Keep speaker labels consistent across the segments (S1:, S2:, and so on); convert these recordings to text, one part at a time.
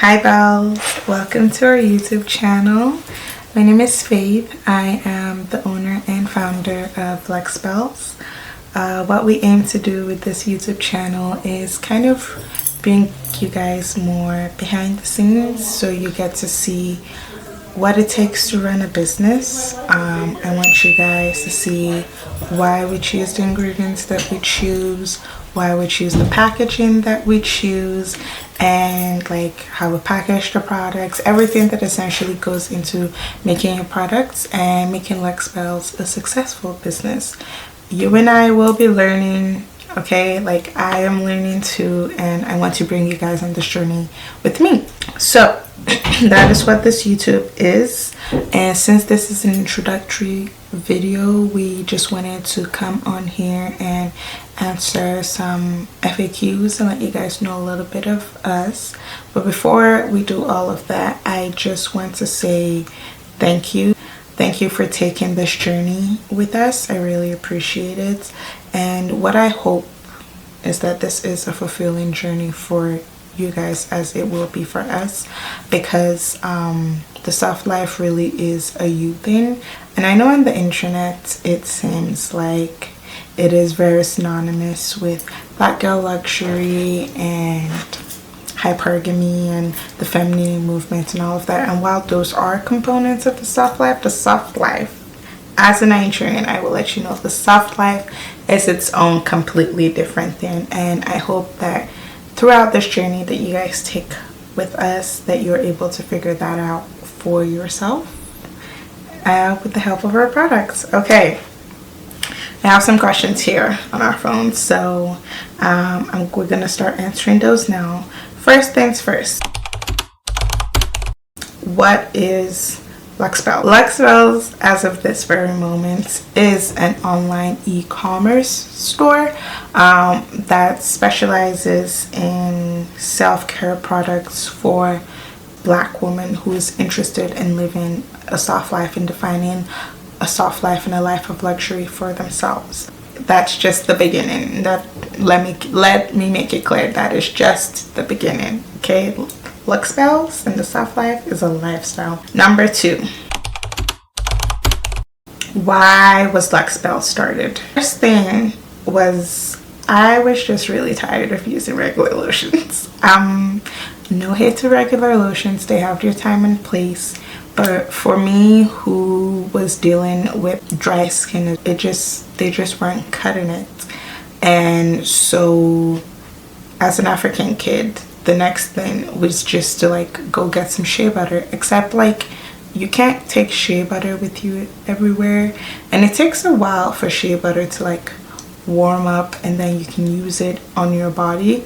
S1: Hi Bells, welcome to our YouTube channel. My name is Faith. I am the owner and founder of luxebels. What we aim to do with this YouTube channel is kind of bring you guys more behind the scenes so you get to see what it takes to run a business. I want you guys to see why we choose the ingredients that we choose, why we choose the packaging that we choose, and like how we package the products, everything that essentially goes into making your products and making luxebels a successful business. You and I will be learning, okay? Like I am learning too, and I want to bring you guys on this journey with me. So that is what this YouTube is, and since this is an introductory video, we just wanted to come on here and answer some FAQs and let you guys know a little bit of us. But before we do all of that, I just want to say thank you for taking this journey with us. I really appreciate it, and what I hope is that this is a fulfilling journey for you guys as it will be for us, because the soft life really is a you thing. And I know on the internet it seems like it is very synonymous with black girl luxury and hypergamy and the feminine movement and all of that, and while those are components of the soft life, as a Nigerian, I will let you know the soft life is its own completely different thing. And I hope that throughout this journey that you guys take with us, that you're able to figure that out for yourself with the help of our products. Okay, I have some questions here on our phone, so we're gonna start answering those now. First things first, what is luxebels? Luxebels, as of this very moment, is an online e-commerce store that specializes in self-care products for black women who's interested in living a soft life and defining a soft life and a life of luxury for themselves. That's just the beginning. That let me make it clear, that is just the beginning. Okay, luxebels and the soft life is a lifestyle. Number 2, why was luxebels started? First thing was, I was just really tired of using regular lotions. No hate to regular lotions, they have their time and place, but for me, who was dealing with dry skin, they just weren't cutting it. And so as an African kid, the next thing was just to like go get some shea butter, except like you can't take shea butter with you everywhere, and it takes a while for shea butter to like warm up and then you can use it on your body.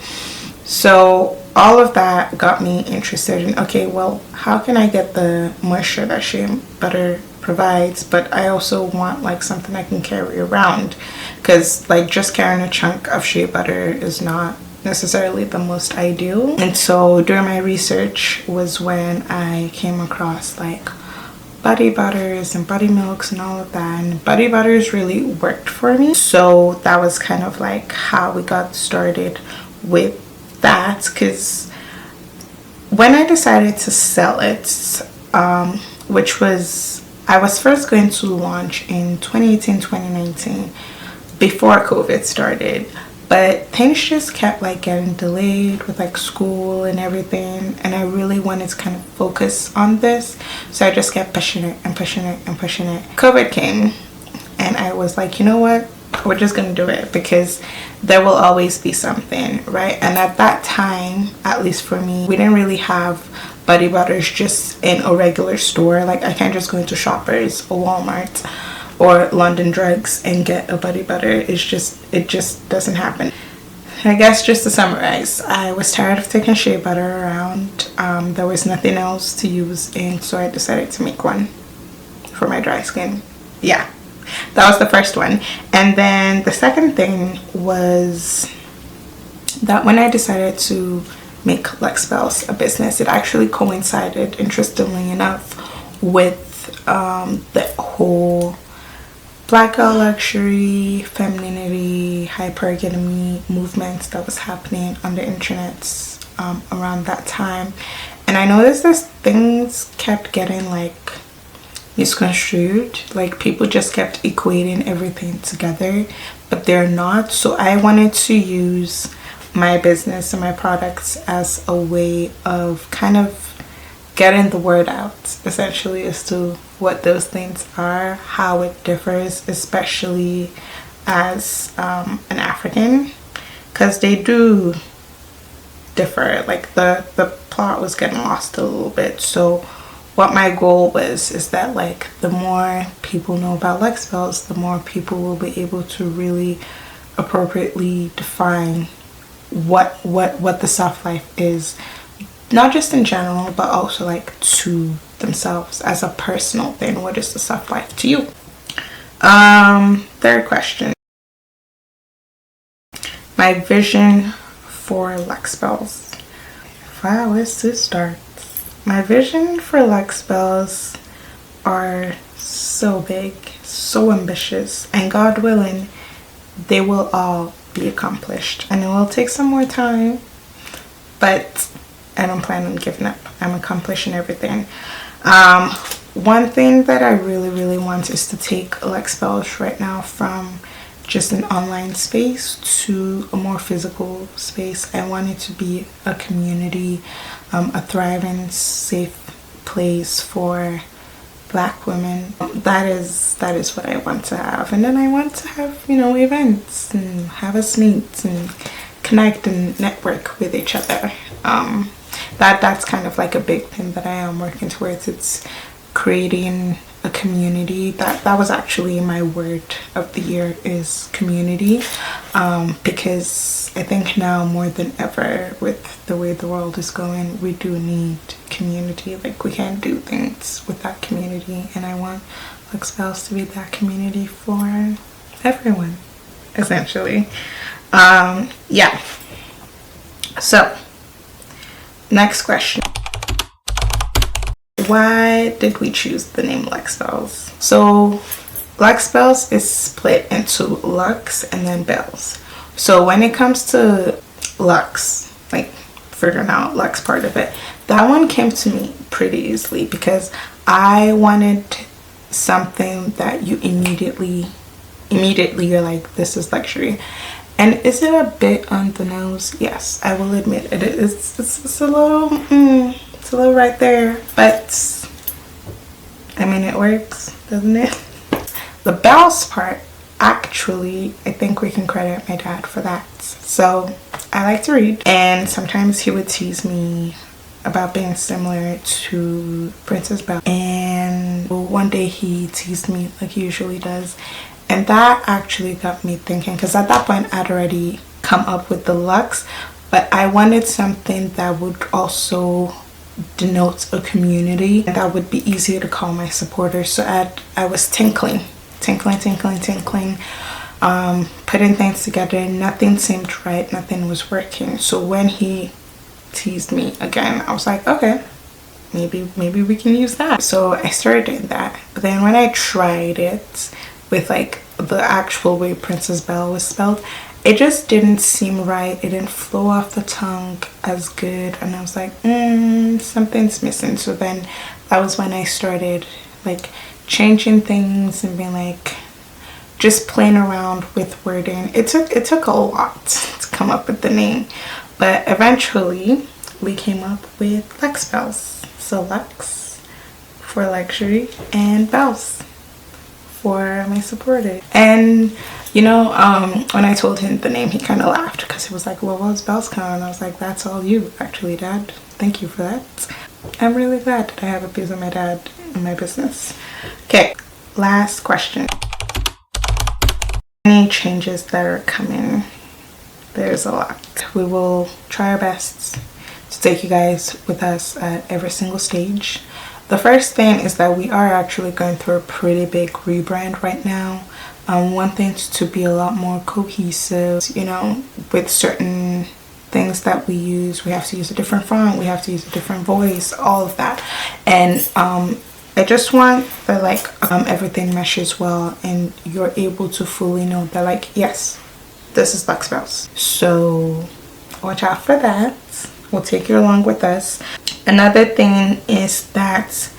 S1: So all of that got me interested in, okay, well, how can I get the moisture that shea butter provides, but I also want like something I can carry around, because like just carrying a chunk of shea butter is not necessarily the most ideal. And so during my research was when I came across like body butters and body milks and all of that, and body butters really worked for me. So that was kind of like how we got started with that, because when I decided to sell it, which was, I was first going to launch in 2018-2019 before COVID started, but things just kept like getting delayed with like school and everything, and I really wanted to kind of focus on this, so I just kept pushing it and pushing it and pushing it. COVID came and I was like, you know what, we're just gonna do it, because there will always be something, right? And at that time, at least for me, we didn't really have body butters just in a regular store. Like I can't just go into Shoppers or Walmart or London Drugs and get a body butter. It just doesn't happen. I guess just to summarize, I was tired of taking shea butter around. There was nothing else to use, and so I decided to make one for my dry skin. Yeah, that was the first one. And then the second thing was that when I decided to make luxebels a business, it actually coincided, interestingly enough, with the whole black girl luxury, femininity, hypergamy movement that was happening on the internet around that time. And I noticed that things kept getting like misconstrued. Like people just kept equating everything together, but they're not. So I wanted to use my business and my products as a way of kind of getting the word out, essentially, as to what those things are, how it differs, especially as an African, because they do differ. Like the plot was getting lost a little bit. So what my goal was is that like the more people know about luxebels, the more people will be able to really appropriately define what the soft life is, not just in general, but also like to themselves as a personal thing. What is the soft life to you? Third question. My vision for luxebels. If I was to start, my vision for luxebels are so big, so ambitious, and God willing, they will all be accomplished. And it will take some more time, but I don't plan on giving up. I'm accomplishing everything. One thing that I really want is to take luxebels right now from just an online space to a more physical space. I want it to be a community, a thriving, safe place for Black women. That is what I want to have. And then I want to have, you know, events and have us meet and connect and network with each other. That's kind of like a big thing that I am working towards. It's creating a community. That was actually my word of the year, is community, because I think now more than ever, with the way the world is going, we do need community. Like we can't do things without community, and I want luxebels to be that community for everyone, essentially. Yeah, so next question. Why did we choose the name luxebels? So luxebels is split into lux and then bells. So when it comes to lux, like figuring out lux part of it, that one came to me pretty easily because I wanted something that you immediately you're like, this is luxury. And is it a bit on the nose? Yes, I will admit it. It's a little it's a little right there, but I mean, it works, doesn't it? The bells part, actually, I think we can credit my dad for that. So I like to read, and sometimes he would tease me about being similar to Princess Belle, and one day he teased me like he usually does, and that actually got me thinking, because at that point I'd already come up with the luxe, but I wanted something that would also denote a community and that would be easier to call my supporters. So I was tinkling, putting things together. Nothing seemed right, nothing was working. So when he teased me again, I was like, okay, maybe we can use that. So I started doing that. But then when I tried it with like the actual way Princess Belle was spelled, it just didn't seem right. It didn't flow off the tongue as good, and I was like, something's missing. So then that was when I started like changing things and being like, just playing around with wording. It took a lot to come up with the name, but eventually we came up with luxebels. So lux for luxury and bells for my supporters. And you know, when I told him the name, he kind of laughed because he was like, well, what's bells count? And I was like, that's all you, actually, Dad. Thank you for that. I'm really glad that I have a piece of my dad in my business. Okay, last question. Any changes that are coming? There's a lot. We will try our best to take you guys with us at every single stage. The first thing is that we are actually going through a pretty big rebrand right now. Want things to be a lot more cohesive, you know, with certain things that we use. We have to use a different font, we have to use a different voice, all of that. And I just want that like everything meshes well and you're able to fully know that like, yes, this is luxebels. So watch out for that. We'll take you along with us. Another thing is that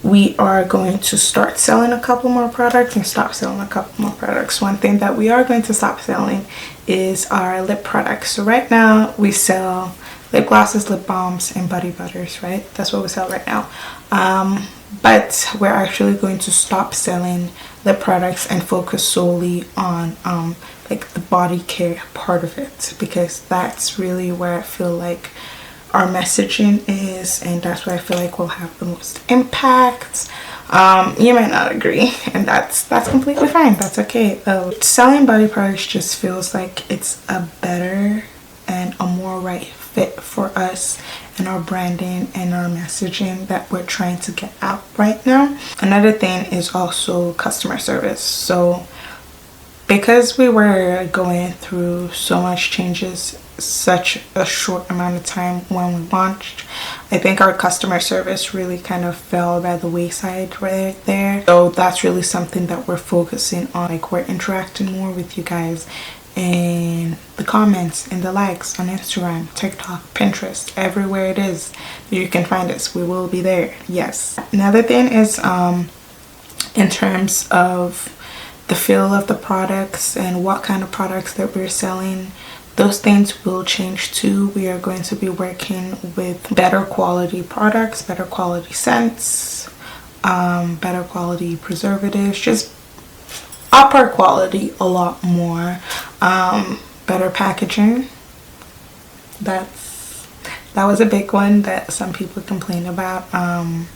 S1: we are going to start selling a couple more products and stop selling a couple more products. One thing that we are going to stop selling is our lip products. So right now we sell lip glosses, lip balms, and body butters, right? That's what we sell right now. But we're actually going to stop selling lip products and focus solely on like the body care part of it, because that's really where I feel like our messaging is, and that's where I feel like we'll have the most impact. You might not agree, and that's completely fine. That's okay. Selling body products just feels like it's a better and a more right fit for us and our branding and our messaging that we're trying to get out right now. Another thing is also customer service. So because we were going through so much changes such a short amount of time when we launched, I think our customer service really kind of fell by the wayside right there. So that's really something that we're focusing on. Like, we're interacting more with you guys in the comments and the likes on Instagram, TikTok, Pinterest, everywhere it is you can find us, we will be there. Yes. Another thing is in terms of the feel of the products and what kind of products that we're selling, those things will change too. We are going to be working with better quality products, better quality scents, better quality preservatives, just upper quality a lot more, better packaging. That was a big one that some people complain about, and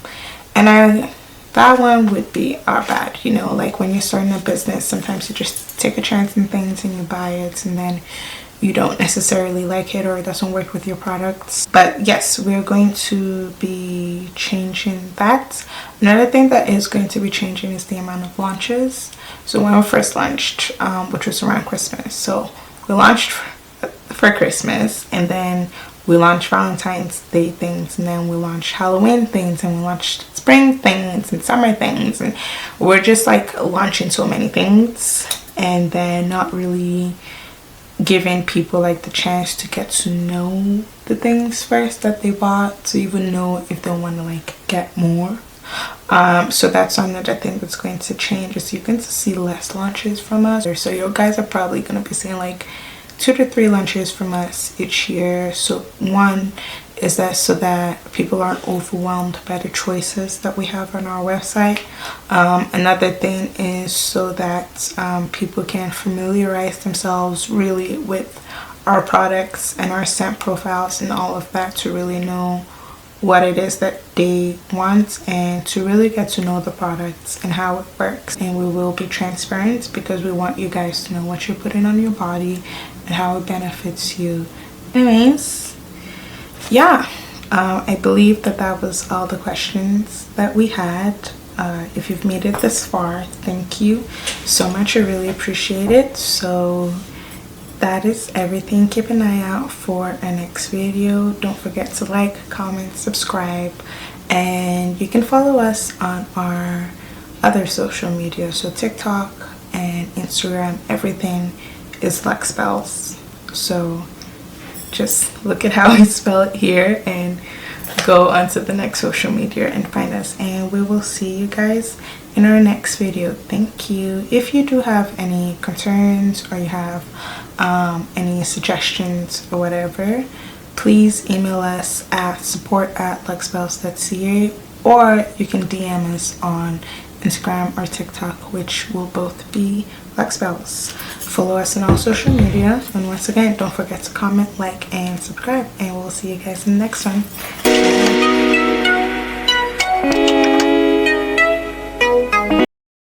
S1: that one would be our bad. You know, like when you're starting a business, sometimes you just take a chance in things and you buy it, and then you don't necessarily like it or it doesn't work with your products. But yes, we're going to be changing that. Another thing that is going to be changing is the amount of launches. So when we first launched, which was around Christmas, so we launched for Christmas, and then we launched Valentine's Day things, and then we launched Halloween things, and we launched spring things and summer things, and we're just like launching so many things and then not really giving people like the chance to get to know the things first that they bought, to even know if they want to like get more. So that's another thing that's going to change, is you're going to see less launches from us. So you guys are probably going to be seeing like 2 to 3 launches from us each year. So one is that so that people aren't overwhelmed by the choices that we have on our website. Another thing is so that people can familiarize themselves really with our products and our scent profiles and all of that, to really know what it is that they want and to really get to know the products and how it works. And we will be transparent because we want you guys to know what you're putting on your body and how it benefits you. Anyways, yeah, I believe that was all the questions that we had. If you've made it this far, thank you so much. I really appreciate it. So that is everything. Keep an eye out for our next video. Don't forget to like, comment, subscribe, and you can follow us on our other social media. So TikTok and Instagram, everything is luxebels. So just look at how we spell it here and go onto the next social media and find us, and we will see you guys in our next video. Thank you. If you do have any concerns or you have any suggestions or whatever, please email us at support@luxebels.ca, or you can DM us on Instagram or TikTok, which will both be luxebels. Follow us on all social media, and once again, don't forget to comment, like, and subscribe, and we'll see you guys in the next one.